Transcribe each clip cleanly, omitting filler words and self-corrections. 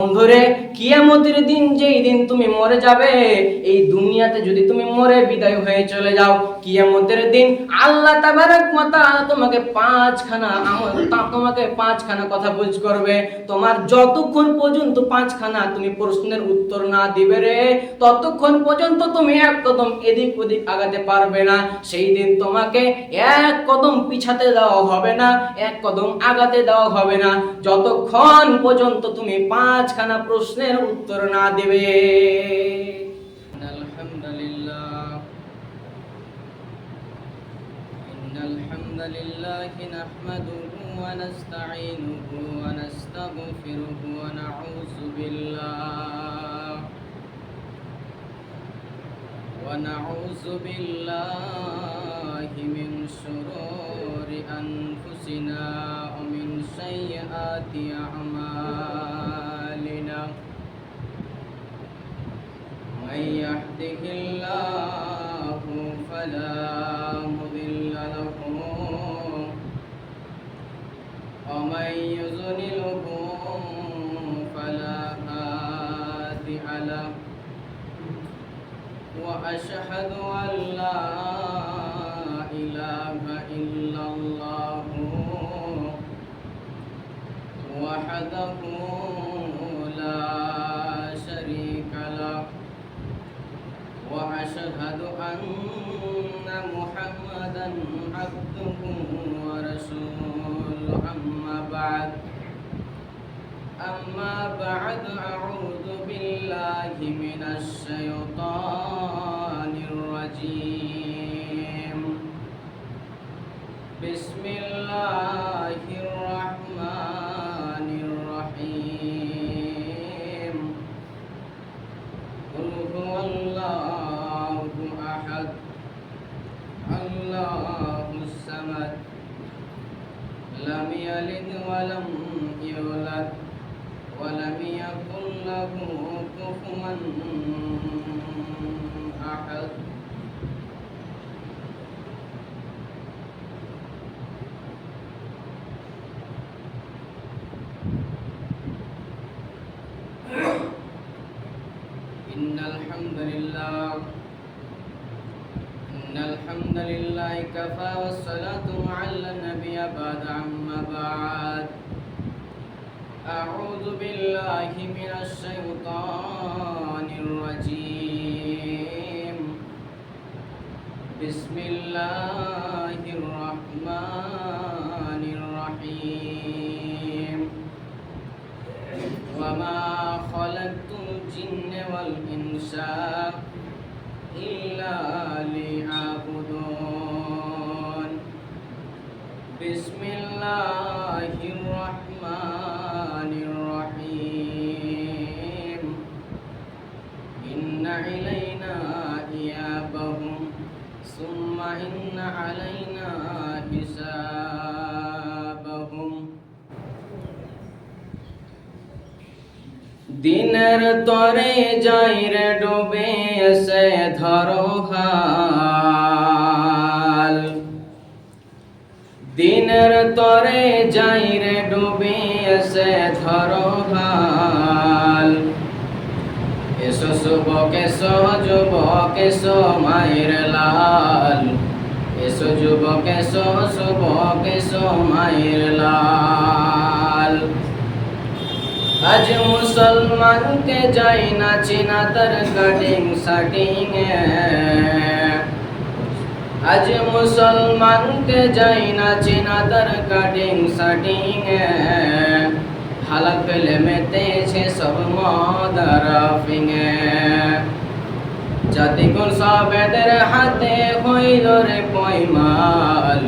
বন্ধুরে, কিয়ামতের দিন যেই দিন তুমি মরে যাবে, এই দুনিয়াতে যদি তুমি মরে বিদায় হয়ে চলে যাও, কিয়ামতের দিন আল্লাহ তাবারক ওয়া তাআলা তোমাকে পাঁচখানা কথা বুঝ করবে। তোমার যতক্ষণ পর্যন্ত পাঁচখানা তুমি প্রশ্নের উত্তর না দিবে রে, ততক্ষণ পর্যন্ত তুমি এক কদম এদিক ওদিক আগাতে পারবে না। সেই দিন তোমাকে এক কদম পিছাতে দেওয়া হবে না, এক কদম আগাতে দেওয়া হবে না, যতক্ষণ পর্যন্ত তুমি পাঁচখানা প্রশ্নের উত্তর না দেবে। ইন্নাল হামদুলিল্লাহি নাহমাদুহু ওয়া নাস্তাঈনুহু ওয়া নাস্তাগফিরুহু ওয়া নাউযু বিল্লাহি মিন শুরুরি আনফুসিনা ওয়া মিন সাইয়্যাতি আমালিনা। من يهده الله فلا مضل له ومن يضلله فلا هادي له وأشهد أن لا إله إلا الله وحده لا شريك له وأشهد أن محمدا عبده ورسوله أما بعد أعوذ بالله من الشيطان الرجيم. بسم الله الرحمن الرحيم. قل هو الله أحد الله الصمد لم يلد ولم يولد ولم يكن له كفوا أحد. إن الحمد لله كفى والصلاة على النبي بعد. أما بعد أعوذ بالله من الشيطان الرجيم. بسم الله الرحمن الرحيم. وما خلقت الجن والإنس إلا ليعبدون. بسم الله الرحمن الرحيم. إن إلينا إيابهم ثم إن علينا حسابهم. দিনের তরে যাই রে ডুবে এসে ধরো হাল, দিনের তরে যাই রে ডুবে এসে ধরো হাল। এসো যুবক এসো যুবক এসো মায়ের লাল, এসো যুবক এসো যুবক এসো মায়ের লাল। আজ মুসলমানকে যাই না চিনা তার কাটিং শাটিং এ, আজ মুসলমানকে যাই না চিনা তার কাটিং শাটিং এ। হালা ফেলে মেতেছে সব মদারাফিং এ, জাতিকুল সবেদের হাতে হইল রে পয়মাল।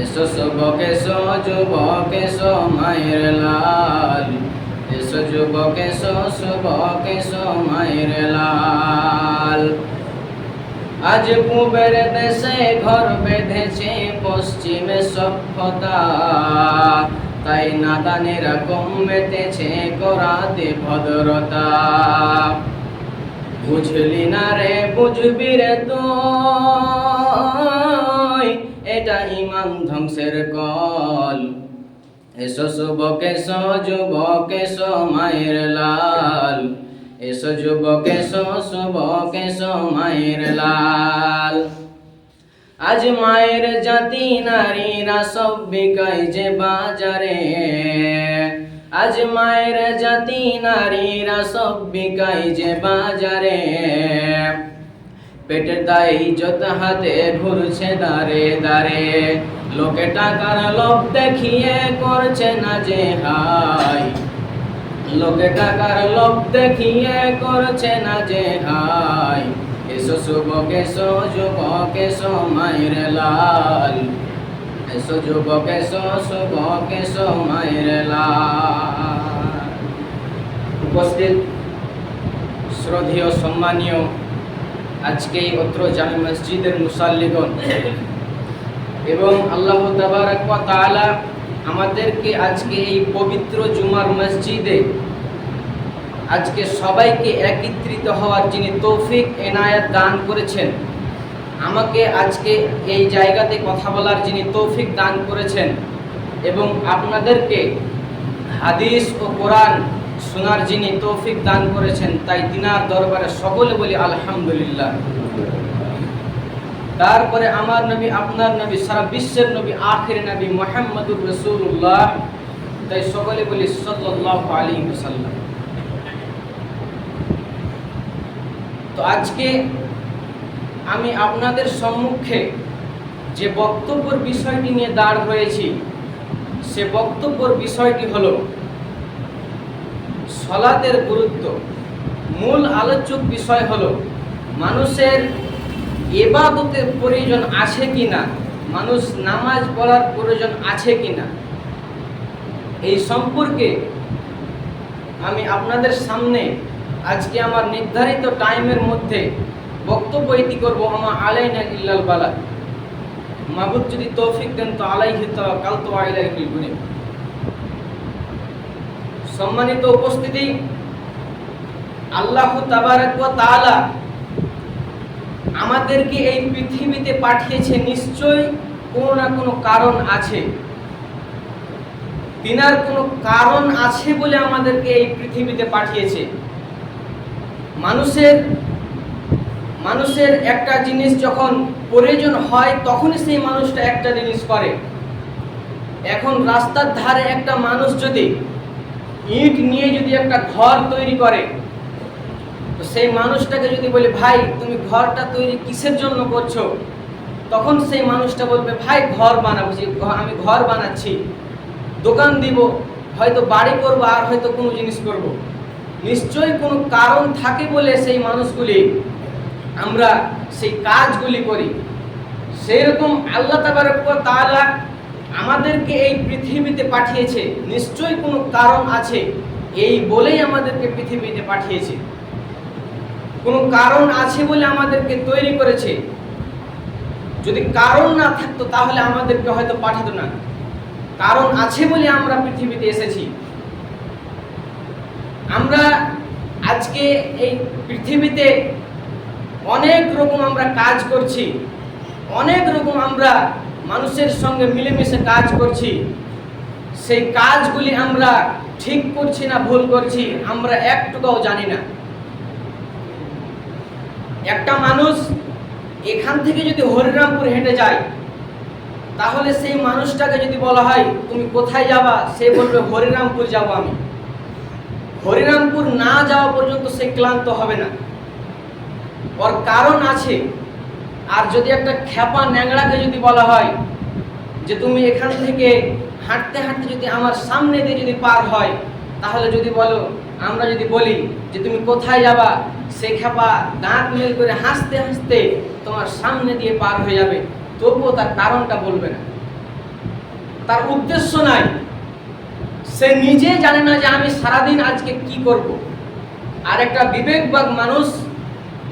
এসো যুবক এসো যুবক এসো মায়ের লাল, এসো যুবক এসো যুবক এসো মায়ের লাল। আজ পূবের দেশে ঘর বেঁধেছে পশ্চিমে সভ্যতা, তাই নাদানেরা কম মেতেছে করাতে ভদ্রতা। বুঝলি না রে বুঝবি রে তুই, এটা ইমান ধ্বংসের কল। এসো যুবক এসো যুবক এসো মায়ের লাল, এসো যুবক এসো যুবক এসো মায়ের লাল। আজ মায়ের জাতি নারীরা সব বিকায় যে বাজারে, আজ মায়ের জাতি নারীরা সব বিকায় যে বাজারে। পেটের দায় ইজ্জত হাতে ঘুরছে দাঁড়ে দাঁড়ে, লোকে টাকার লোভ দেখিয়ে করছে না যে হাই, লোকে টাকার লোভ দেখিয়ে করছে না যে হাই। এসো যুবক এসো যুবক এসো মায়ের লাল, এসো যুবক এসো যুবক এসো মায়ের লাল। উপস্থিত শ্রদ্ধেয় সম্মানীয় আজকে এই অত্র জামে মসজিদের মুসাল্লিগণ এবং আল্লাহ তাবারক ওয়া তাআলা আমাদেরকে আজকে এই পবিত্র জুমার মসজিদে আজকে সবাইকে একত্রিত হওয়ার যিনি তৌফিক এনায়েত দান করেছেন, আমাকে আজকে এই জায়গাতে কথা বলার যিনি তৌফিক দান করেছেন এবং আপনাদেরকে হাদিস ও কোরআন শোনার যিনি তৌফিক দান করেছেন, তাই তিনার দরবারে সকলে বলি আলহামদুলিল্লাহ। তারপরে আমার নবী, আপনার নবী, সারা বিশ্বের নবী, আখির নবী মুহাম্মদুর রাসূলুল্লাহ, তাই সকলে বলি সাল্লাল্লাহু আলাইহি ওয়াসাল্লাম। তো আজকে আমি আপনাদের সম্মুখে যে বক্তব্যের বিষয়টি নিয়ে দাঁড় হয়েছি, সে বক্তব্যের বিষয়টি হলো সালাতের গুরুত্ব। মূল আলোচ্য বিষয় হলো মানুষের ইবাদতের প্রয়োজন আছে কিনা, মানুষ নামাজ পড়ার প্রয়োজন আছে কিনা, এই সম্পর্কে আমি আপনাদের সামনে আজকে আমার নির্ধারিত টাইমের মধ্যে বক্তব্য ইতি করব। আমার আলাইনা ইল্লাল বালাগ, মাবুদ যদি তৌফিক দেন তো আলাইহি তাওয়াক্কালতু ওয়া ইলাইহিল মুনীব। সম্মানিত উপস্থিতি, আল্লাহ তাবারক ওয়া তাআলা আমাদেরকে এই পৃথিবীতে পাঠিয়েছে, নিশ্চয়ই কোনো না কোনো কারণ আছে। তিনার কোনো কারণ আছে বলে আমাদেরকে এই পৃথিবীতে পাঠিয়েছে। মানুষের একটা জিনিস যখন প্রয়োজন হয় তখনই সেই মানুষটা একটা জিনিস করে। এখন রাস্তার ধারে একটা মানুষ যদি ইট নিয়ে যদি একটা ঘর তৈরি করে, তো সেই মানুষটাকে যদি বলে ভাই তুমি ঘরটা তৈরি কিসের জন্য করছো, তখন সেই মানুষটা বলবে ভাই ঘর বানাবো, আমি ঘর বানাচ্ছি, দোকান দিব, হয়তো বাড়ি করবো, আর হয়তো কোনো জিনিস করব। নিশ্চয়ই কোনো কারণ থাকে বলে সেই মানুষগুলি, আমরা সেই কাজগুলি করি। সেই রকম আল্লাহ তাবারক ওয়া তাআলা আমাদেরকে এই পৃথিবীতে পাঠিয়েছে, নিশ্চয়ই কোনো কারণ আছে, এই বলেই আমাদেরকে পৃথিবীতে পাঠিয়েছে। কোনো কারণ আছে বলে আমাদেরকে তৈরি করেছে। যদি কারণ না থাকতো তাহলে আমাদেরকে হয়তো পাঠাতো না। কারণ আছে বলে আমরা পৃথিবীতে এসেছি। আমরা আজকে এই পৃথিবীতে অনেক রকম আমরা কাজ করছি, অনেক রকম আমরা মানুষের সঙ্গে মিলেমিশে কাজ করছি। সেই কাজগুলি আমরা ঠিক করছি না ভুল করছি আমরা একটুকুও জানি না। একটা মানুষ এখান থেকে যদি হরিরামপুর হেঁটে যায়, তাহলে সেই মানুষটাকে যদি বলা হয় তুমি কোথায় যাবা, সে বলবে হরিরামপুর যাব আমি। হরিরামপুর না যাওয়া পর্যন্ত সে ক্লান্ত হবে না, ওর কারণ আছে। আর যদি একটা খ্যাপা ন্যাংড়াকে যদি বলা হয় যে তুমি এখান থেকে হাঁটতে হাঁটতে যদি আমার সামনে দিয়ে যদি পার হয়, তাহলে যদি বলো, আমরা যদি বলি যে তুমি কোথায় যাবা, সে খ্যাপা দাঁত মেল করে হাসতে হাসতে তোমার সামনে দিয়ে পার হয়ে যাবে, তবুও তার কারণটা বলবে না, তার উদ্দেশ্য নাই। সে নিজে জানে না যে আমি সারাদিন আজকে কি করব। আর একটা বিবেকবান মানুষ,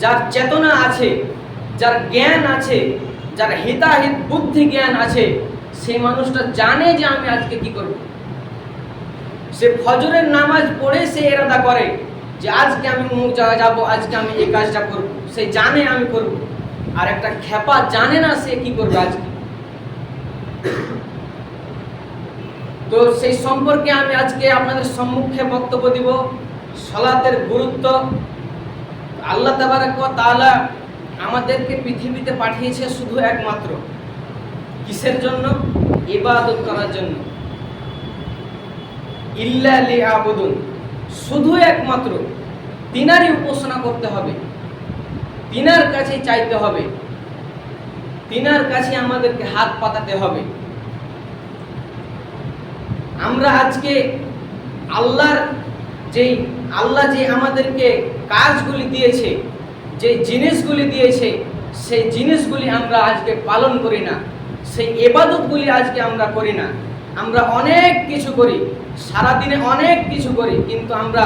যার চেতনা আছে, যার জ্ঞান আছে, যার হিতাহিত বুদ্ধি জ্ঞান আছে, সেই মানুষটা জানে যে আমি আজকে কি করব। সে ফজরের নামাজ পড়ে সে ইরাদা করে যে আজকে আমি অমুক জায়গায় যাব, আজকে আমি এই কাজটা করব, সে জানে আমি করব। আর একটা খ্যাপা জানে না সে কি করবে আজকে। তো তো সেই সম্পর্কে আমি আজকে আপনাদের সম্মুখে বক্তব্য দিব, সালাতের গুরুত্ব। আল্লাহ তাবারক ওয়া তাআলা আমাদেরকে পৃথিবীতে পাঠিয়েছে শুধু একমাত্র কিসের জন্য? ইবাদত করার জন্য। ইল্লা লিয়াবুদুন, শুধু একমাত্র তিনারই উপাসনা করতে হবে, তিনার কাছে চাইতে হবে, তিনার কাছে আমাদেরকে হাত পাতাতে হবে। আমরা আজকে আল্লাহ যে আমাদেরকে কাজগুলি দিয়েছে, যে জিনিসগুলি দিয়েছে, সেই জিনিসগুলি আমরা আজকে পালন করি না, সেই ইবাদতগুলি আজকে আমরা করি না। আমরা অনেক কিছু করি, সারাদিনে অনেক কিছু করি, কিন্তু আমরা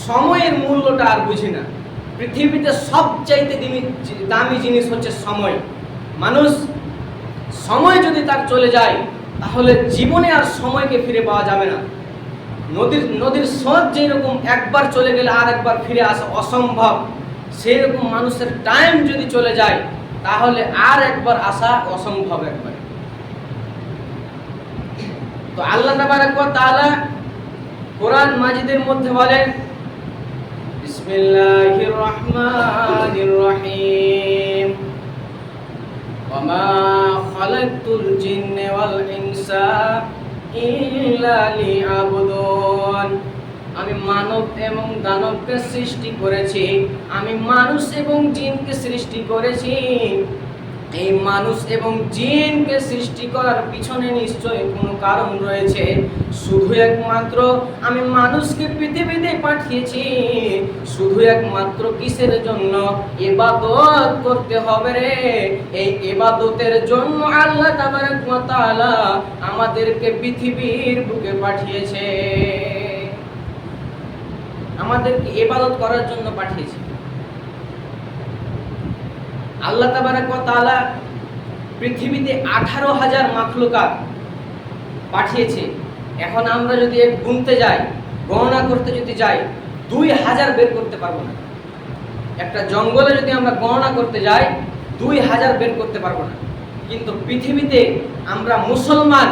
সময়ের মূল্যটা আর বুঝি না। পৃথিবীতে সবচাইতে দামি জিনিস হচ্ছে সময়। মানুষ সময় যদি তার চলে যায়, তাহলে জীবনে আর সময়কে ফিরে পাওয়া যাবে না। নদীর স্রোত যেরকম একবার চলে গেলে আর একবার ফিরে আসা অসম্ভব, সেই রকম মানুষের টাইম যদি চলে যায়, তাহলে আর একবার আসা অসম্ভব একবার। তো আল্লাহ তাবারক ওয়া তাআলা কোরআন মাজিদের মধ্যে বলেন, বিসমিল্লাহির রহমানির রহিম, ওয়া মা খালাকতুল জিন্না ওয়াল ইনসা ইল্লা লিয়াবুদুন। আমি মানব এবং দানবকে সৃষ্টি করেছি, আমি মানুষ এবং জিনকে সৃষ্টি করেছি। এই মানুষ এবং জিনকে সৃষ্টি করার পিছনে নিশ্চয়ই কোনো কারণ রয়েছে। শুধু একমাত্র আমি মানুষকে পৃথিবীতে পাঠিয়েছি শুধু একমাত্র কিসের জন্য? ইবাদত করতে হবে রে। এই ইবাদতের জন্য আল্লাহ তাবারক ওয়া তাআলা আমাদেরকে পৃথিবীর বুকে পাঠিয়েছে, আমাদেরকে ইবাদত করার জন্য পাঠিয়েছে। আল্লাহ তাবারক ওয়া তাআলা পৃথিবীতে 18,000 মাখলুকাত পাঠিয়েছে। এখন আমরা যদি গুনতে যাই, গণনা করতে যদি যাই, 2000 বের করতে পারবো না। একটা জঙ্গলে যদি আমরা গণনা করতে যাই, 2000 বের করতে পারবো না। কিন্তু পৃথিবীতে আমরা মুসলমান,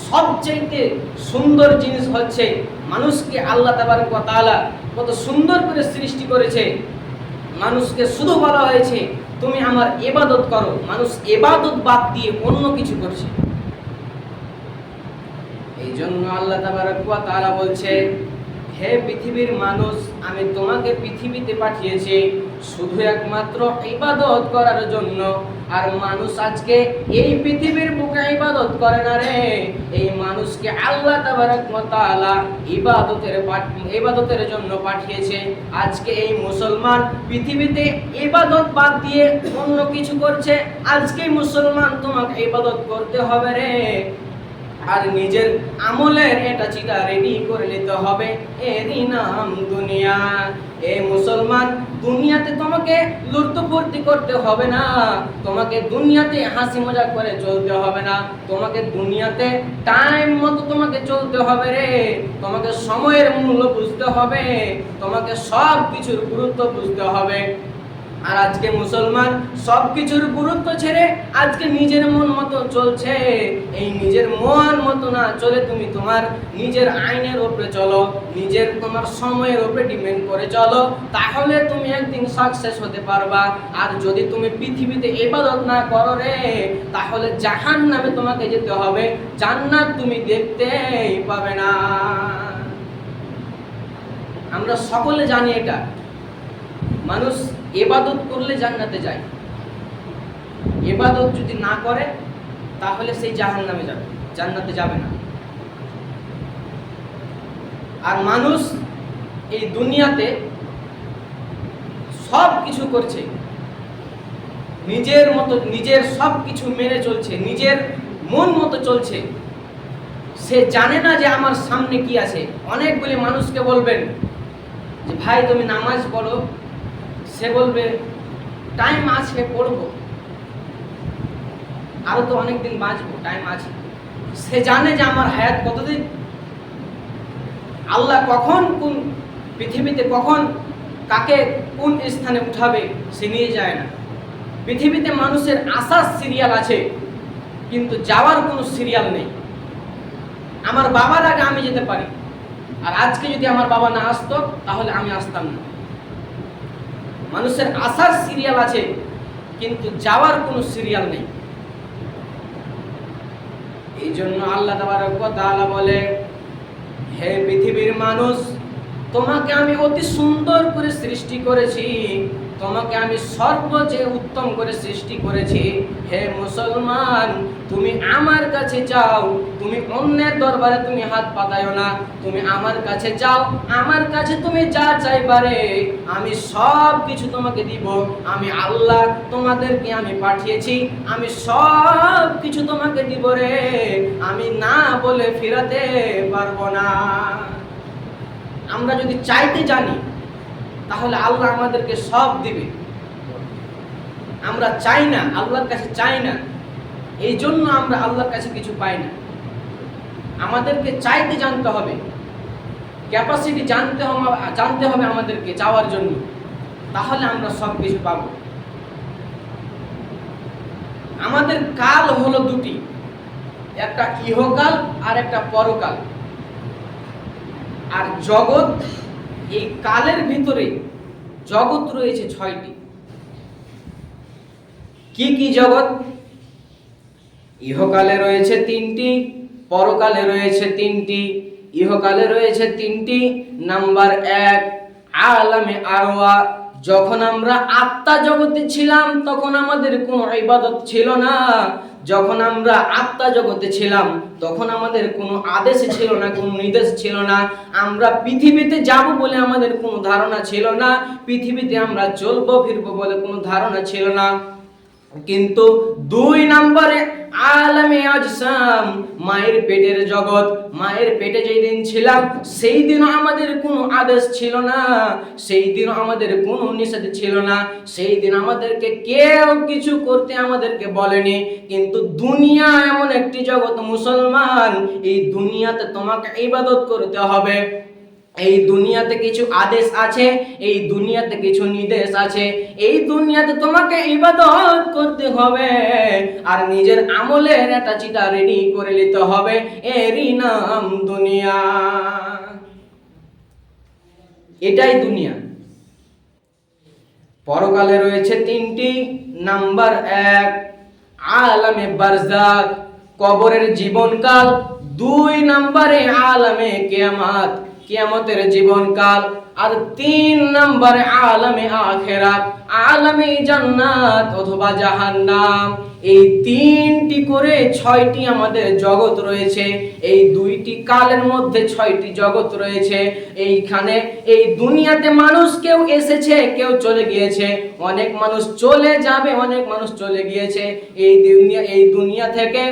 সবচেয়ে সুন্দর জিনিস হচ্ছে মানুষকে আল্লাহ তাবারক ওয়া তাআলা কত সুন্দর করে সৃষ্টি করেছে। মানুষকে শুধু বলা হয়েছে তুমি আমার ইবাদত করো। মানুষ ইবাদত বাদ দিয়ে অন্য কিছু করছে। এই জন্য আল্লাহ তাবারক ওয়া তাআলা বলছে, হে পৃথিবীর মানুষ, আমি তোমাকে পৃথিবীতে পাঠিয়েছি শুধু একমাত্র ইবাদত করার জন্য। আর মানুষ আজকে এই পৃথিবীর বুকে ইবাদত করে না রে। এই মানুষকে আল্লাহ তাবারক ওয়া তাআলা ইবাদতের জন্য পাঠিয়েছে। আজকে এই মুসলমান পৃথিবীতে ইবাদত বাদ দিয়ে অন্য কিছু করছে। আজকে মুসলমান তোমাকে ইবাদত করতে হবে রে। আর নিজের আমলের এটা চিটা রেডি করে নিতে হবে, এরই নাম দুনিয়া। এ মুসলমান, দুনিয়াতে তোমাকে লুটফুর্তি করতে হবে না, তোমাকে দুনিয়াতে হাসি মজাক করে চলতে হবে না, তোমাকে দুনিয়াতে টাইম মতো তোমাকে চলতে হবে রে। তোমাকে সময়ের মূল্য বুঝতে হবে, তোমাকে সব কিছুর গুরুত্ব বুঝতে হবে। আর আজকে মুসলমান সব কিছুর গুরুত্ব ছেড়ে আজকে নিজের মন মতো চলছে। এই নিজের মন মতো না চলে তুমি তোমার নিজের আইনের উপরে চলো, তোমার সময়ের উপরে ডিপেন্ড করে চলো, তাহলে তুমি একদিন সাকসেস হতে পারবা। আর যদি তুমি পৃথিবীতে ইবাদত না করো রে, তাহলে জাহান্নামে তোমাকে যেতে হবে, জান্নাত তুমি দেখতেই পাবে না। আমরা সকলে জানি এটা। মানুষ ইবাদত করলে জান্নাতে যায়, ইবাদত যদি না করে তাহলে সেই জাহান্নামে যাবে, জান্নাতে যাবে না। আর মানুষ এই দুনিয়াতে সব কিছু করছে, নিজের মতো, নিজের সব কিছু মেনে চলছে, নিজের মন মতো চলছে। সে জানে না যে আমার সামনে কি আছে। অনেকগুলি মানুষকে বলবেন যে ভাই তুমি নামাজ পড়ো, সে বলবে টাইম আছে, পড়বো, আরো তো অনেকদিন বাঁচবো, টাইম আছে। সে জানে যে আমার হায়াত কতদিন, আল্লাহ কখন কোন পৃথিবীতে কখন কাকে কোন স্থানে উঠাবে সে নিয়ে যায় না। পৃথিবীতে মানুষের আসার সিরিয়াল আছে, কিন্তু যাওয়ার কোনো সিরিয়াল নেই। আমার বাবার আগে আমি যেতে পারি, আর আজকে যদি আমার বাবা না আসতো তাহলে আমি আসতাম না। মানুষের আসার সিরিয়াল আছে কিন্তু যাওয়ার কোনো সিরিয়াল নেই। এই জন্য আল্লাহ তাবারক ওয়া তাআলা বলে, হে পৃথিবীর মানুষ, তোমাকে আমি অতি সুন্দর করে সৃষ্টি করেছি, তোমাকে আমি সর্বচেয়ে উত্তম করে সৃষ্টি করেছি। হে মুসলমান, তুমি আমার কাছে যাও, তুমি অন্যের দরবারে তুমি হাত পাতায়ো না, তুমি আমার কাছে যাও, আমার কাছে তুমি যা চাইবারে আমি সব কিছু তোমাকে দিব। আমি আল্লাহ তোমাদেরকে আমি পাঠিয়েছি, আমি সব কিছু তোমাকে দিব রে, আমি না বলে ফিরাতে পারবো না। আমরা যদি চাইতে জানি তাহলে আল্লাহ আমাদেরকে সব দিবে। আমরা চাই না, আল্লাহর কাছে চাই না, এই জন্য আমরা আল্লাহর কাছে কিছু পাই না। আমাদেরকে চাইতে জানতে হবে, ক্যাপাসিটি জানতে হবে আমাদেরকে চাওয়ার জন্য, তাহলে আমরা সব কিছু পাবো। আমাদের কাল হলো দুটি, একটা ইহকাল আর একটা পরকাল। আর জগৎ, এই কালের ভিতরে জগৎ রয়েছে 6টি। কি কি জগৎ? ইহকালে রয়েছে 3টি, পরকালে রয়েছে 3টি। ইহকালে রয়েছে 3টি। নাম্বার 1, আলামে আরওয়া। যখন আমরা আত্মা জগতে ছিলাম তখন আমাদের কোনো ইবাদত ছিল না। যখন আমরা আত্মা জগতে ছিলাম তখন আমাদের কোনো আদেশ ছিল না, কোনো নির্দেশ ছিল না। আমরা পৃথিবীতে যাব বলে আমাদের কোনো ধারণা ছিল না, পৃথিবীতে আমরা চলবো ফিরবো বলে কোনো ধারণা ছিল না। কিন্তু 2 নম্বরে আলামে আজসাম, মায়ের পেটের জগৎ। মায়ের পেটে যেই দিন ছিলাম সেই দিনও আমাদের কোনো আদেশ ছিল না, সেই দিনও আমাদের কোনো নিষেধ ছিল না, সেই দিন আমাদেরকে কেউ কিছু করতে আমাদেরকে বলেনি। কিন্তু দুনিয়া এমন একটি জগৎ মুসলমান, এই দুনিয়াতে তোমাকে ইবাদত করতে হবে। এই দুনিয়াতে কিছু আদেশ আছে, এই দুনিয়াতে কিছু নির্দেশ আছে, এই দুনিয়াতে তোমাকে ইবাদত করতে হবে। আর নিজের আমলের একটা চিঠা রেডি করে নিতে হবে, এরই নাম দুনিয়া। এটাই দুনিয়া। পরকালে রয়েছে 3টি। নাম্বার 1, আলামে বারজাক, কবরের জীবনকাল। 2 নম্বরে আলামে কিয়ামত, কিয়ামতের জীবনকাল। আর 3 নম্বরে আলামে আখিরাত, আলামে জান্নাত অথবা জাহান্নাম। এই 3টি করে 6টি আমাদের জগৎ রয়েছে। এই 2টি কালের মধ্যে 6টি জগৎ রয়েছে। এইখানে এই দুনিয়াতে মানুষ কেউ এসেছে, কেউ চলে গিয়েছে। অনেক মানুষ চলে যাবে, অনেক মানুষ চলে গিয়েছে। এই দুনিয়া থেকে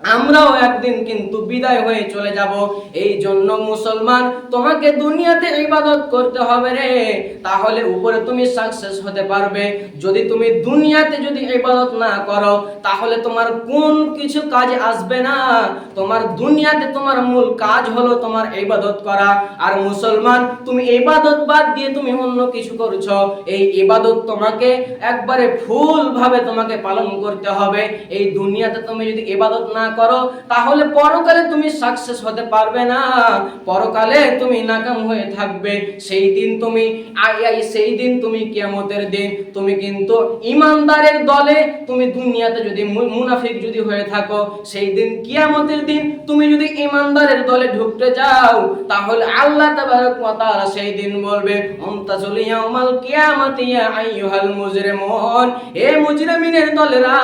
আমরাও একদিন কিন্তু বিদায় হয়ে চলে যাব। এই জন্য মুসলমান, তোমাকে দুনিয়াতে ইবাদত করতে হবে রে, তাহলে উপরে তুমি সাকসেস হতে পারবে। যদি তুমি দুনিয়াতে যদি ইবাদত না করো তাহলে তোমার কোন কিছু কাজে আসবে না। তোমার দুনিয়াতে তোমার মূল কাজ হলো তোমার ইবাদত করা। আর মুসলমান, তুমি ইবাদত বাদ দিয়ে তুমি অন্য কিছু করছো, এই ইবাদত তোমাকে একবারে ফুল ভাবে তোমাকে পালন করতে হবে। এই দুনিয়াতে তুমি যদি ইবাদত না করো তাহলে পরকালে তুমি সাকসেস হতে পারবে না, পরকালে তুমি নাকাম হয়ে থাকবে। সেই দিন তুমি কিয়ামতের দিন তুমি কিন্তু ঈমানদারের দলে, তুমি দুনিয়াতে যদি মুনাফিক যদি হয়ে থাকো, সেই দিন কিয়ামতের দিন তুমি যদি ঈমানদারের দলে ঢুকতে যাও তাহলে আল্লাহ তাবারক ওয়া তাআলা সেই দিন বলবে, মুমতাজুল ইয়াউমাল কিয়ামাতি ইয়া আইয়ুহাল মুজরিমুন, হে মুজরিমিনের দলেরা,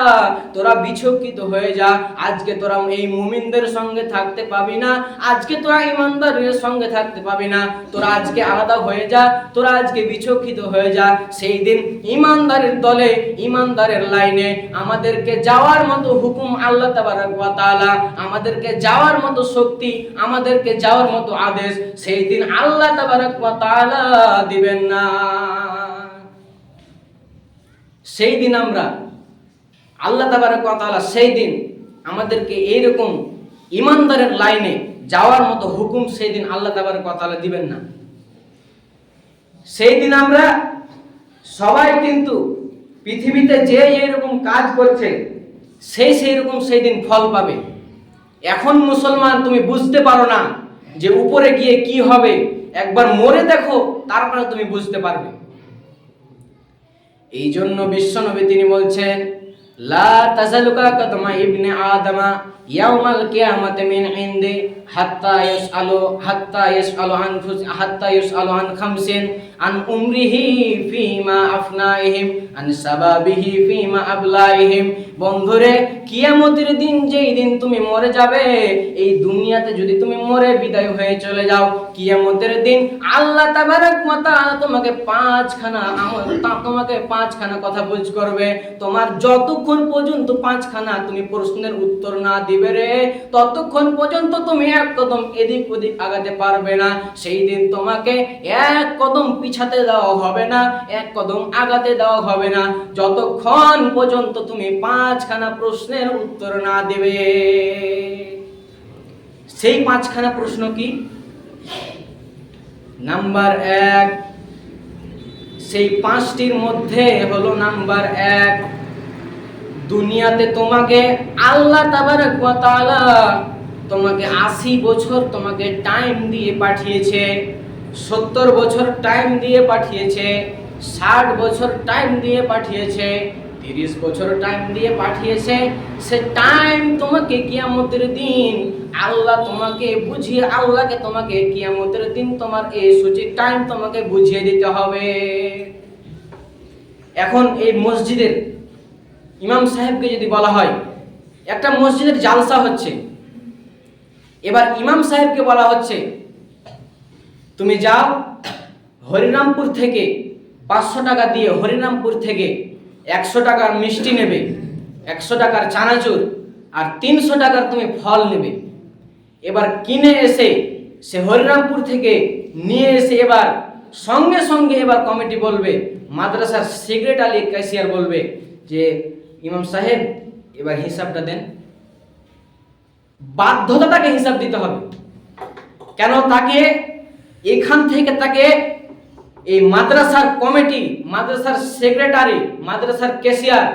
তোরা বিচক্ষিত হয়ে যা। আজকে তোরা এই মুমিনদের সঙ্গে থাকতে পাবি না, আজকে তোরা ঈমানদারের সঙ্গে থাকতে পাবি না, তোরা আজকে আলাদা হয়ে যা, তোরা আজকে বিচক্ষিত হয়ে যা। সেই দিন ঈমানদারের দলে, ঈমানদারের লাইনে আমাদেরকে যাওয়ার মতো হুকুম আল্লাহ তাবারক ওয়া তাআলা, আমাদেরকে যাওয়ার মতো শক্তি, আমাদেরকে যাওয়ার মতো আদেশ সেই দিন আল্লাহ তাবারক ওয়া তাআলা দিবেন না। সেই দিন আমরা আল্লাহ তাবারক ওয়া তাআলা সেই দিন আমাদেরকে এইরকম ঈমানদারের লাইনে যাওয়ার মতো হুকুম সেই দিন আল্লাহ তাবারক ওয়া তাআলা দিবেন না। সেই দিন আমরা সবাই কিন্তু পৃথিবীতে যে এইরকম কাজ করছে সেই রকম সেই দিন ফল পাবে। এখন মুসলমান তুমি বুঝতে পারো না যে উপরে গিয়ে কি হবে, একবার মরে দেখো, তারপরে তুমি বুঝতে পারবে। এই জন্য বিশ্বনবী তিনি বলছেন, লা তাজালুকা কদমা ইবনে আদমা ইয়াউমাল কিয়ামাতি মিন ইনদি হাত্তা ইয়াসআলু আন খামসিন, আন উমরিহি ফিমা আফনাইহিম, আন সাবাবিহি ফিমা আবলাইহিম। বন্ধুরে, কিয়ামতের দিন, যেই দিন তুমি মরে যাবে, এই দুনিয়াতে যদি তুমি মরে বিদায় হয়ে চলে যাও, কিয়ামতের দিন আল্লাহ তাবারক ওয়া তাআলা তোমাকে পাঁচখানা কথা বুঝ করবে। তোমার যতক্ষণ পর্যন্ত পাঁচখানা তুমি প্রশ্নের উত্তর না দিবে রে, ততক্ষণ পর্যন্ত তুমি এক কদম এদিক ওদিক আগাতে পারবে না। সেই দিন তোমাকে এক কদম পিছাতে দেওয়া হবে না, এক কদম আগাতে দেওয়া হবে না, যতক্ষণ পর্যন্ত তুমি পাঁচখানা প্রশ্নের উত্তর না দেবে। সেই পাঁচখানা প্রশ্ন কি? নাম্বার 1, সেই পাঁচটির মধ্যে হলো নাম্বার 1, দুনিয়াতে তোমাকে আল্লাহ তাবারক ওয়া তাআলা তোমাকে 80 বছর তোমাকে টাইম দিয়ে পাঠিয়েছে, 70 বছর টাইম দিয়ে পাঠিয়েছে, 60 বছর টাইম দিয়ে পাঠিয়েছে, 30 বছর টাইম দিয়ে পাঠিয়েছে। সে টাইম তোমাকে কিয়ামতের দিন আল্লাহকে তোমাকে কিয়ামতের দিন তোমার এই সঠিক টাইম তোমাকে বুঝিয়ে দিতে হবে। এখন এই মসজিদের ইমাম সাহেবকে যদি বলা হয়, একটা মসজিদের জালসা হচ্ছে, এবার ইমাম সাহেবকে বলা হচ্ছে, তুমি যাও হরিরামপুর থেকে 500 টাকা দিয়ে হরিরামপুর থেকে 100 টাকার মিষ্টি নেবে, 100 টাকার চানাচুর আর 300 টাকার তুমি ফল নেবে। এবার কিনে এসে সে হরিরামপুর থেকে নিয়ে এসে এবার সঙ্গে সঙ্গে এবার কমিটি বলবে, মাদ্রাসার সেক্রেটারি ক্যাশিয়ার বলবে যে ইমাম সাহেব এবার হিসাবটা দেন। বাধ্যতা তাকে হিসাব দিতে হবে। কেন? তাকে এখান থেকে তাকে এই মাদ্রাসার কমিটি, মাদ্রাসার সেক্রেটারি, মাদ্রাসার ক্যাশিয়ার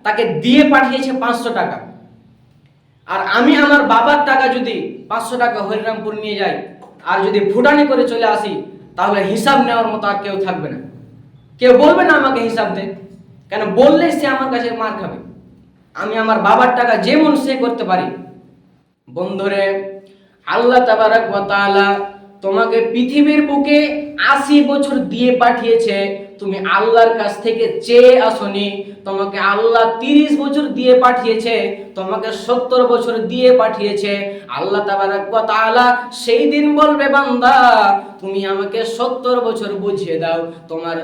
তাকে দিয়ে পাঠিয়েছে 500 টাকা। আর আমি আমার বাবার টাকা যদি 500 টাকা হরিরামপুর নিয়ে যাই আর যদি ফুটানি করে চলে আসি, তাহলে হিসাব নেওয়ার মতো আর কেউ থাকবে না, কেউ বলবে না আমাকে হিসাব দে। কেন? বললেই সে আমার কাছে মার খাবে। আমি আমার বাবার টাকা যেমন সে করতে পারি। বন্ধুরে, আল্লাহ তাবারক ওয়া তাআলা তোমাকে পৃথিবীর বুকে 80 বছর দিয়ে পাঠিয়েছে, তুমি আল্লাহর কাছ থেকে চেয়ে আসনি। তোমাকে আল্লাহ 30 বছর দিয়ে পাঠিয়েছে, তোমাকে 70 বছর দিয়ে পাঠিয়েছে। আল্লাহ তাবারক ওয়া তাআলা সেই দিন বলবে, বান্দা তুমি আমাকে 70 বছর বুঝিয়ে দাও। তোমার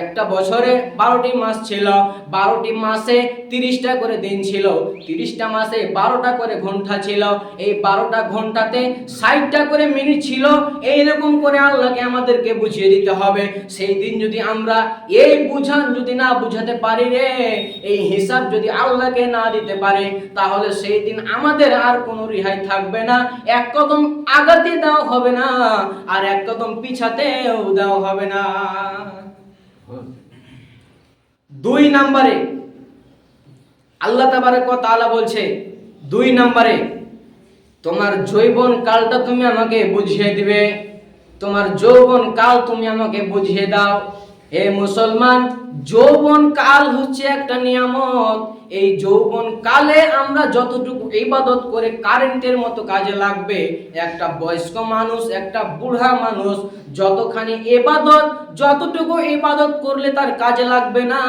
একটা বছরে 12টি মাস ছিল, 12টি মাসে 30টা করে দিন ছিল, 30টা মাসে 12টা করে ঘন্টা ছিল, এই 12টা ঘন্টাতে 60টা করে মিনিট ছিল। এইরকম করে আল্লাহকে আমাদেরকে বুঝিয়ে দিতে হবে। সেই দিন যদি আমরা এই যদি না বুঝাতে পারি রে, এই হিসাব যদি আল্লাহকে না দিতে পারে, তাহলে সেই দিন আমাদের আর কোনো রেহাই থাকবে না। এক কদম আগাতে দেওয়া হবে না, আর এক কদম পিছাতেও দেওয়া হবে না। 2 নম্বরে আল্লাহ তাবারক ওয়া তাআলা বলছে, 2 নম্বরে তোমার যৌবন কালটা তুমি আমাকে বুঝিয়ে দিবে, তোমার যৌবন কাল তুমি আমাকে বুঝিয়ে দাও। হে মুসলমান, যৌবন কাল হচ্ছে একটা নিয়ামত। এই যৌবন কালে আমরা যতটুকু ইবাদত করে কারেন্টের মতো কাজে লাগবে, একটা বয়স্ক মানুষ, একটা বুড়া মানুষ যতটুকু ইবাদত করলে তার কাজে লাগবে না,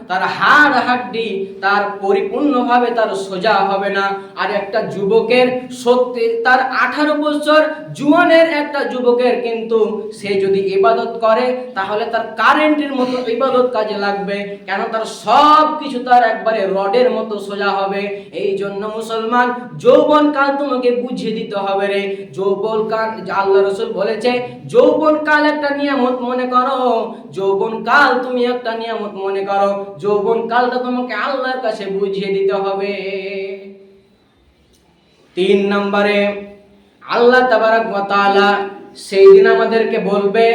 তার হাড় হাড্ডি তার পরিপূর্ণভাবে তার সোজা হবে না। আর একটা যুবকের সত্যি তার 18 বছর জুয়ানের একটা যুবকের কিন্তু সে যদি ইবাদত করে, তাহলে তার কারেন্টের মতো ইবাদত কাজে লাগবে। কেন? তার সব কিছু তার একবারে রডের মতো সোজা হবে। এই জন্য মুসলমান, যৌবন কাল তোমাকে বুঝিয়ে দিতে হবে রে। যৌবন কাল, আল্লাহ রাসূল বলেছে, যৌবন কাল একটা নিয়ামত মনে করো, যৌবন কাল তুমি একটা নিয়ামত মনে করো। যৌবন কালটা তোমাকে আল্লাহর কাছে বুঝিয়ে দিতে হবে। 3 নম্বরে আল্লাহ তাবারক ওয়া তাআলা সেই দিন আমাদেরকে বলবে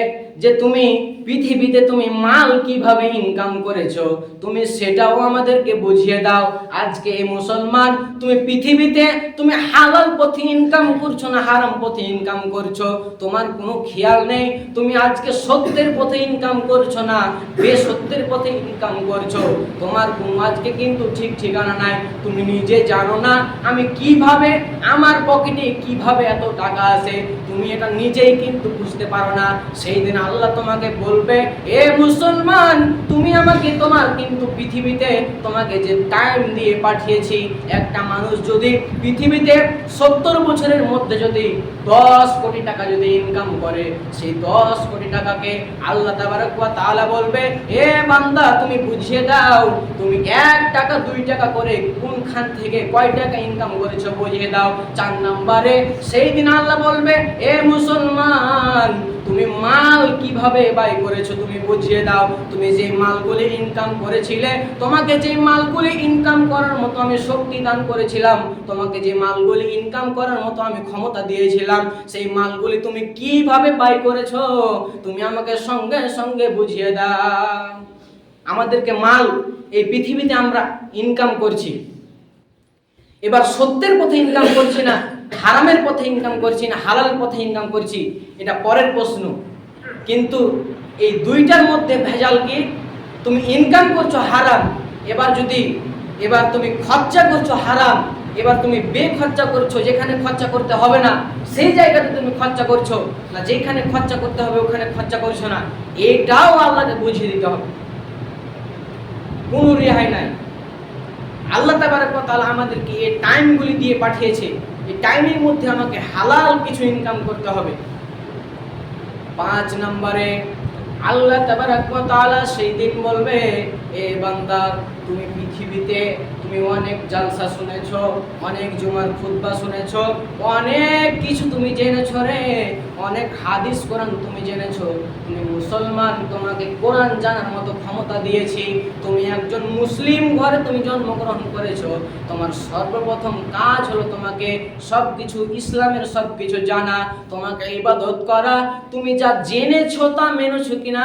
যে তুমি পৃথিবীতে তুমি মাল কিভাবে ইনকাম করেছো তুমি সেটাও আমাদেরকে বুঝিয়ে দাও। আজকে এই মুসলমান তুমি পৃথিবীতে তুমি হালাল পথে ইনকাম করছো না হারাম পথে ইনকাম করছো তোমার কোনো খেয়াল নেই। তুমি আজকে সত্যের পথে ইনকাম করছো না বেসত্যের পথে ইনকাম করছো, তোমার কোনো আজকে কিন্তু ঠিক ঠিকানা নাই। তুমি নিজে জানো না আমি কিভাবে আমার পকেটে কিভাবে এত টাকা আছে, তুমি এটা নিজেই কিন্তু বুঝতে পারো না। সেই দিন আল্লাহ তোমাকে বলবে, এ মুসলমান তুমি আমাকে তোমার কিন্তু পৃথিবীতে তোমাকে যে টাইম দিয়ে পাঠিয়েছি, একটা মানুষ যদি পৃথিবীতে 70 বছরের মধ্যে যদি 10 কোটি টাকা যদি ইনকাম করে, সেই 10 কোটি টাকাকে আল্লাহ তাবারক ওয়া তাআলা বলবে, এ বান্দা তুমি বুঝিয়ে দাও তুমি 1 টাকা 2 টাকা করে কোনখান থেকে কয় টাকা ইনকাম করেছো বুঝিয়ে দাও। 4 নম্বরে সেই দিন আল্লাহ বলবে, এ মুসলমান তুমি মাল কিভাবে ব্যয় করেছো তুমি বুঝিয়ে দাও। তুমি যে মালগুলি ইনকাম করেছিলে, তোমাকে যে মালগুলি ইনকাম করার মতো আমি শক্তি দান করেছিলাম, তোমাকে যে মালগুলি ইনকাম করার মতো আমি ক্ষমতা দিয়েছিলাম, সেই মালগুলি তুমি কিভাবে ব্যয় করেছো তুমি আমাকে সঙ্গে সঙ্গে বুঝিয়ে দাও। আমাদেরকে মাল এই পৃথিবীতে আমরা ইনকাম করছি, এবার সত্যের পথে ইনকাম করছি না হারামের পথে ইনকাম করছি না হালালের পথে ইনকাম করছি, এটা পরের প্রশ্ন। কিন্তু এই দুইটার মধ্যে ভেজাল কি? তুমি ইনকাম করছো হারাম, এবার তুমি খরচা করছো হারাম, এবার তুমি বেখরচা করছো, যেখানে খরচা করতে হবে না সেই জায়গাতে তুমি খরচা করছো না, যেখানে খরচা করতে হবে ওখানে খরচা করছো না। এটাও আল্লাহকে বুঝিয়ে দিতে হবে, কোনো রেহাই নাই। আল্লাহ তাবারক ওয়া তাআলা আমাদেরকে এই টাইমগুলি দিয়ে পাঠিয়েছে, এই টাইমের মধ্যে আমাকে হালাল কিছু ইনকাম করতে হবে। 5 নম্বরে আল্লাহ তাবারক ওয়া তাআলা সেই দিন বলবে, এ বান্দা তুমি পৃথিবীতে তুমি অনেক জালসা শুনেছো, অনেক জুমার খুতবা শুনেছো, অনেক কিছু তুমি জেনেছো রে, অনেক হাদিস কোরআন তুমি জেনেছো। তুমি মুসলমান, তোমাকে কোরআন জানার মতো ক্ষমতা দিয়েছি, তুমি একজন মুসলিম ঘরে তুমি জন্মগ্রহণ করেছো, তোমার সর্বপ্রথম কাজ হলো তোমাকে সবকিছু ইসলামের সবকিছু জানা, তোমাকে ইবাদত করা। তুমি যা জেনেছো তা মেনেছো কিনা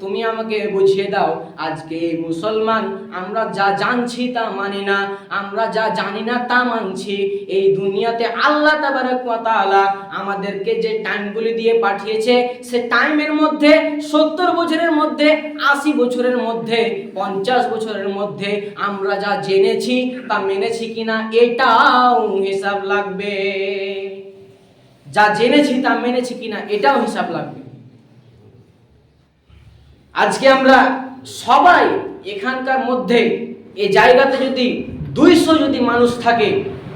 তুমি আমাকে বুঝিয়ে দাও। আজকে মুসলমান আমরা যা জানছি তা মানি না, আমরা যা জানি না তা মানছি। এই দুনিয়াতে আল্লাহ তাবারক ওয়া তাআলা আমাদেরকে যে টাইমগুলি দিয়ে পাঠিয়েছে, সে টাইমের মধ্যে 70 বছরের মধ্যে 80 বছরের মধ্যে 50 বছরের মধ্যে আমরা যা জেনেছি তা মেনেছি কিনা এটাও হিসাব লাগবে। যা জেনেছি তা মেনেছি কিনা এটাও হিসাব লাগবে। আজকে আমরা সবাই এখানকার মধ্যে এই জায়গাতে যদি 200 যদি মানুষ থাকে,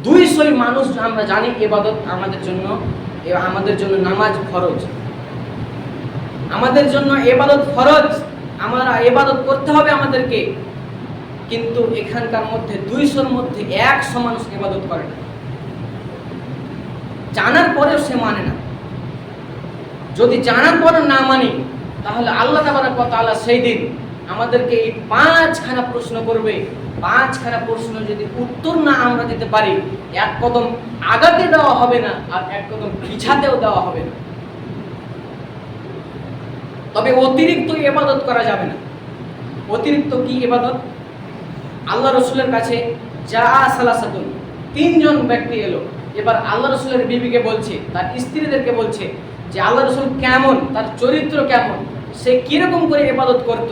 200 মানুষ আমরা জানি ইবাদত আমাদের জন্য নামাজ ফরজ, আমাদের জন্য ইবাদত ফরজ, আমরা ইবাদত করতে হবে আমাদেরকে। কিন্তু এখানকার মধ্যে 200-র মধ্যে 100 মানুষ ইবাদত করে না, জানার পরেও সে মানে না। যদি জানার পরেও না মানি তাহলে আল্লাহ তাবারক ওয়া তাআলা সেই দিন আমাদেরকে এই 5খানা প্রশ্ন করবে। 5খানা প্রশ্ন যদি উত্তর না আমরা দিতে পারি, এক কদম আগাতে দেওয়া হবে না আর এক কদম পিছাতেও দেওয়া হবে না। তবে অতিরিক্ত ইবাদত করা যাবে না। অতিরিক্ত কি ইবাদত? আল্লাহ রাসূলের কাছে যা সালাসাতুন 3 জন ব্যক্তি এলো, এবার আল্লাহ রাসূলের বিবিকে বলছে, তার স্ত্রীদেরকে বলছে যে আল্লাহ রাসূল কেমন, তার চরিত্র কেমন, সে কিরকম করে ইবাদত করত।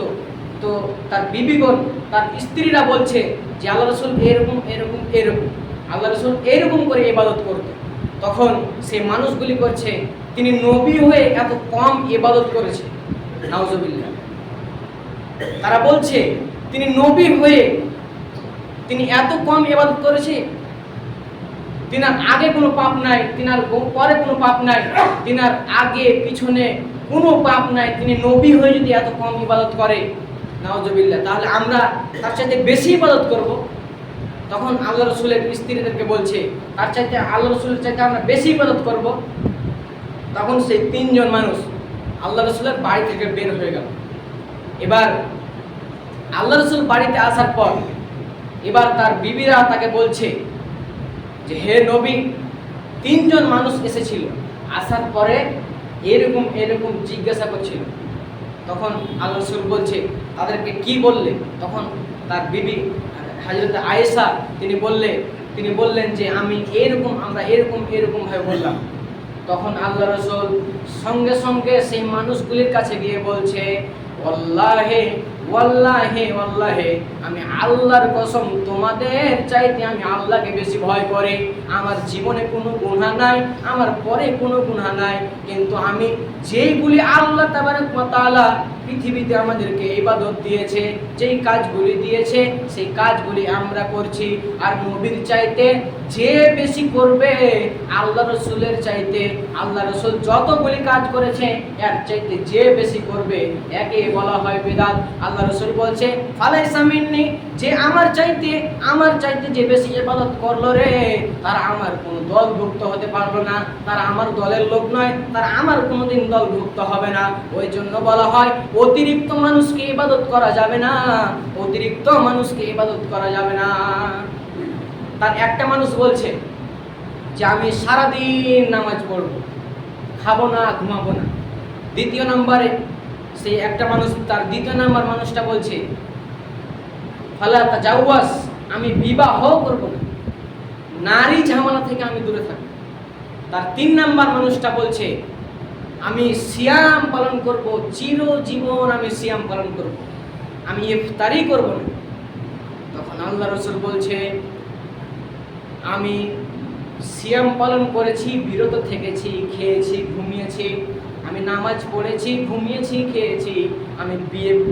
তো তার বিবিগণ, তার স্ত্রীরা বলছে যে আল্লাহ রাসূল এরকম এরকম এরকম, আল্লাহ রাসূল এরকম করে ইবাদত করত। তখন সে মানুষগুলি করছে তিনি নবী হয়ে এত কম ইবাদত করেছে, নাউজুবিল্লাহ। তারা বলছে তিনি নবী হয়ে তিনি এত কম ইবাদত করেছে, তিনার আগে কোনো পাপ নাই, তিনার পরে কোনো পাপ নাই, তিনার আগে পিছনে কোনো পাপ নাই, তিনি নবী হয়ে যদি এত কম ইবাদত করে, নাউজুবিল্লাহ, তাহলে আমরা তার চাইতে বেশি ইবাদত করব। তখন আল্লাহ রাসূলের স্ত্রীদেরকে বলছে তার চাইতে আল্লাহ রাসূলের চাইতে আমরা বেশি ইবাদত করব। তখন সেই 3 জন মানুষ আল্লাহ রাসূলের বাড়ি থেকে বের হয়ে গেল। এবার আল্লাহ রাসূল বাড়িতে আসার পর এবার তার বিবিরা তাকে বলছে যে হে নবী, 3 জন মানুষ এসেছিল, আসার পরে এরকম এরকম জিজ্ঞাসা করছিল। তখন আল্লাহ রাসূল বলছে তাদেরকে কি বললে? তখন তার বিবি হযরত আয়েশা তিনি বললেন যে আমরা এরকম ভাবে বললাম। তখন আল্লাহ রাসূল সঙ্গে সঙ্গে সেই মানুষগুলির কাছে গিয়ে বলছে, ওয়াল্লাহি ওয়াল্লাহি ওয়াল্লাহি, আমি আল্লাহর কসম তোমাদের চাইতে আমি আল্লাহকে বেশি ভয় করি। আমার জীবনে কোনো গুনাহ নাই, আমার পরে কোনো গুনাহ নাই, কিন্তু আমি যেইগুলি আল্লাহ তাবারক ওয়া তাআলা পৃথিবীতে আমাদেরকে ইবাদত দিয়েছে, যেই কাজগুলি দিয়েছে সেই কাজগুলি আমরা করছি। আর নবীর চাইতে যে বেশি করবে আল্লাহ রাসূলের চাইতে, আল্লাহ রাসূল যতগুলি কাজ করেছে এর চাইতে যে বেশি করবে একে বলা হয় বিদআত। আল্লাহ রাসূল বলছে ফালাইসা মিন্নি, যে আমার চাইতে যে বেশি ইবাদত করলো রে, তারা আমার কোনো দলভুক্ত হতে পারলো না, তারা আমার দলের লোক নয়, তারা আমার কোনোদিন দলভুক্ত হবে না। ওই জন্য বলা হয় অতিরিক্ত মানুষকে ইবাদত করা যাবে না, অতিরিক্ত মানুষকে ইবাদত করা যাবে না। তার একটা মানুষ বলছে যে আমি সারাদিন নামাজ পড়বো, খাবো না, ঘুমাবো না। দ্বিতীয় নম্বরে সেই একটা মানুষ, তার দ্বিতীয় নাম্বার মানুষটা বলছে ফালা তাজাওয়াজ, আমি বিবাহ করবো না, নারী ঝামেলা থেকে আমি দূরে থাকবো। তার 3 নাম্বার মানুষটা বলছে আমি সিয়াম পালন করব, চিরজীবন আমি সিয়াম পালন করব, আমি ইফতারি করব না। তখন আল্লাহ রাসূল বলছে আমি সিয়াম পালন করেছি, বিরত থেকেছি, খেয়েছি, ঘুমিয়েছি, আমি নামাজ পড়েছি, ঘুমিয়েছি, খেয়েছি, আমি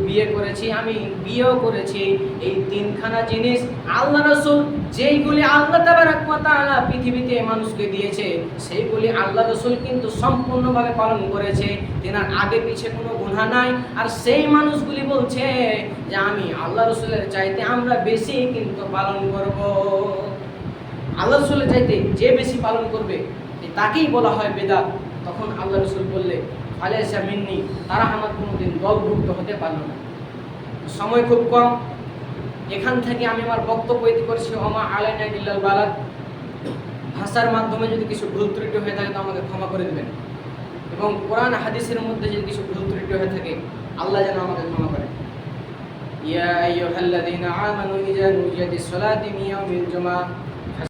বিয়ে করেছি, আমি বিয়েও করেছি। এই 3খানা জিনিস আল্লাহ রাসূল যেইগুলি আল্লাহ তাবারক ওয়া তাআলা পৃথিবীতে মানুষকে দিয়েছে সেইগুলি আল্লাহ রাসূল কিন্তু সম্পূর্ণভাবে পালন করেছে, তেনার আগে পিছে কোনো গুনাহ নাই। আর সেই মানুষগুলি বলছে যে আমি আল্লাহ রাসূলের চাইতে আমরা বেশি কিন্তু পালন করব। আল্লাহ রাসূলের চাইতে যে বেশি পালন করবে তাকেই বলা হয় বিদআত। তখন আল্লাহ রাসূল বললে ফালাইসা মিন্নি, তারা আমার কোনোদিন দলভুক্ত হতে পারলো না। সময় খুব কম, এখান থেকে আমি আমার বক্তব্য ইতি করছি। ওমা আলাইনা ইল্লাল বালাগ। ভাষার মাধ্যমে যদি কিছু ভুল ত্রুটি হয়ে থাকে তো আমাকে ক্ষমা করে দেবেন, এবং কোরআন হাদিসের মধ্যে যদি কিছু ভুল ত্রুটি হয়ে থাকে আল্লাহ যেন আমাকে ক্ষমা করেন। ইয়া আইয়ুহাল্লাযীনা আমানু ইযা নুদিয়া লিস-সালাতি মিন ইয়াউমিল জুমআহ